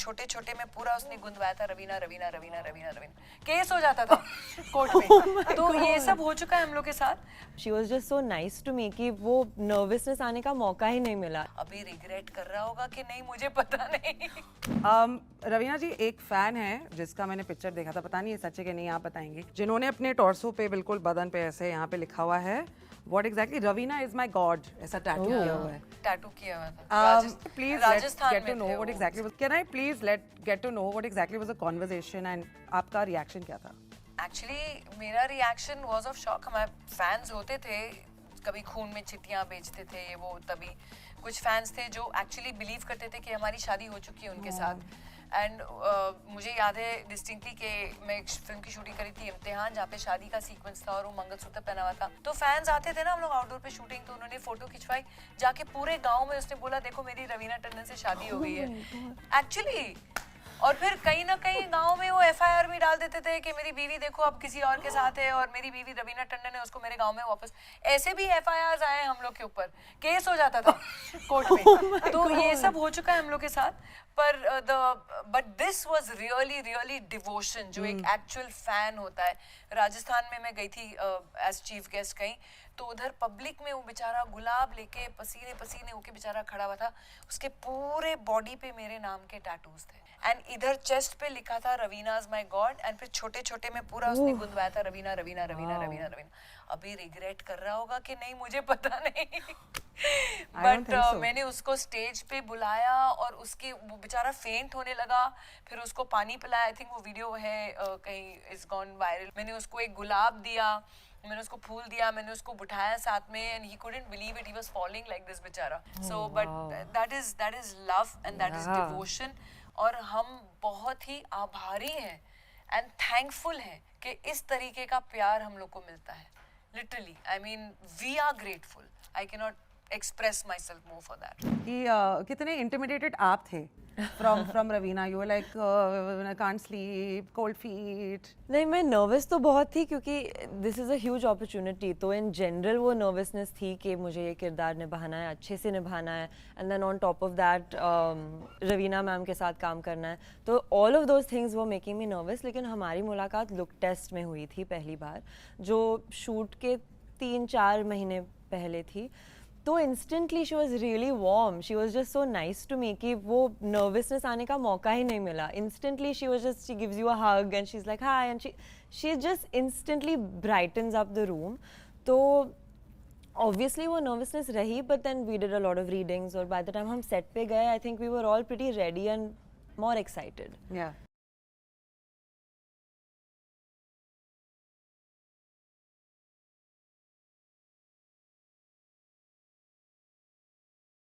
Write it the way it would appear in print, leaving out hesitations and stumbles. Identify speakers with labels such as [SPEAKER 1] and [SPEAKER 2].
[SPEAKER 1] छोटे छोटे में पूरा उसने गुंदवाया था, रवीना रवीना रवीना रवीना रवीना, केस हो जाता था कोर्ट में। तो ये सब हो चुका है हम लोग के साथ।
[SPEAKER 2] She was just so nice to me कि वो नर्वसनेस आने का मौका ही नहीं मिला।
[SPEAKER 1] अभी रिग्रेट कर रहा होगा कि नहीं, मुझे पता नहीं।
[SPEAKER 3] रवीना जी, एक फैन है जिसका मैंने पिक्चर देखा था, पता नहीं ये सच है कि नहीं, आप बताएंगे, जिन्होंने अपने टॉर्सो पे बिल्कुल बदन पे ऐसे यहाँ पे लिखा हुआ है what exactly Raveena is my God, ऐसा टैटू किया हुआ है।
[SPEAKER 1] टैटू किया हुआ था।
[SPEAKER 3] Please
[SPEAKER 1] राजस्थान
[SPEAKER 3] get to
[SPEAKER 1] में
[SPEAKER 3] know
[SPEAKER 1] थे
[SPEAKER 3] what
[SPEAKER 1] वो।
[SPEAKER 3] exactly was. Can I please get to know what exactly was the conversation and आपका रिएक्शन क्या था?
[SPEAKER 1] एक्चुअली मेरा रिएक्शन वाज ऑफ शॉक। हमारे फैंस होते थे, कभी खून में चिट्ठियाँ बेचते थे वो, तभी कुछ फैंस थे जो एक्चुअली बिलीव करते थे कि हमारी शादी हो चुकी है उनके साथ। एंड मुझे याद है डिस्टिंक्टली कि मैं एक फिल्म की शूटिंग करी थी, इम्तिहान, जहाँ पे शादी का सीक्वेंस था और वो मंगलसूत्र पहना हुआ था। तो फैंस आते थे ना, हम लोग आउटडोर पे शूटिंग, तो उन्होंने फोटो खिंचवाई, जाके पूरे गाँव में उसने बोला देखो मेरी रवीना टंडन से शादी हो गई है एक्चुअली। और फिर कहीं ना कहीं गांव में वो एफआईआर भी डाल देते थे कि मेरी बीवी देखो अब किसी और के साथ है, और मेरी बीवी रवीना टंडन है, उसको मेरे गांव में वापस। ऐसे भी एफआईआर आए हम लोग के ऊपर, केस हो जाता था कोर्ट में। तो ये सब हो चुका है हम लोग के साथ। पर but this was really really devotion, जो एक एक्चुअल फैन होता है। राजस्थान में मैं गई थी एज चीफ गेस्ट कहीं, तो उधर पब्लिक में वो बेचारा गुलाब लेके पसीने पसीने होके बेचारा खड़ा हुआ था, उसके पूरे बॉडी पे मेरे नाम के टैटूज थे, एंड इधर चेस्ट पे लिखा था Raveena is my God, and फिर छोटे छोटे में पूरा उसने गुंदवाया था रवीना रवीना रवीना रवीना रवीना। अभी रिग्रेट कर रहा होगा कि नहीं, मुझे पता नहीं। बट मैंने उसको स्टेज पे बुलाया और उसके वो बेचारा फेंट होने लगा, फिर उसको पानी पिलाया। आई थिंक वो वीडियो है कहीं, इज गॉन वायरल। मैंने उसको एक गुलाब दिया, मैंने उसको फूल दिया, मैंने उसको बिठाया साथ में, and he couldn't believe it, he was falling like this बेचारा। So but that is love and that is devotion. और हम बहुत ही आभारी हैं एंड थैंकफुल हैं कि इस तरीके का प्यार हम लोग को मिलता है। Literally I mean we are grateful. I can not express myself more for that.
[SPEAKER 3] कि कितने intimidated आप थे from Raveena? You were like I can't sleep, cold feet.
[SPEAKER 2] नहीं, मैं नर्वस तो बहुत थी क्योंकि this is a huge opportunity. तो इन जनरल वो नर्वसनेस थी कि मुझे ये किरदार निभाना है, अच्छे से निभाना है, and then on top of that Raveena ma'am के साथ काम करना है। तो ऑल ऑफ दोज थिंग्स वो मेकिंग मी नर्वस। लेकिन हमारी मुलाकात लुक टेस्ट में हुई थी पहली बार, जो शूट के 3-4 महीने पहले थी। तो instantly she was really warm, she was just so nice to me कि वो नर्वसनेस आने का मौका ही नहीं मिला। Instantly she was just, she gives you a hug and she is like hi, and she just instantly brightens up the room. तो obviously वो नर्वसनेस रही, but then we did a lot of readings, और by the time हम set पे गए I think we were all pretty ready and more excited.
[SPEAKER 3] Yeah.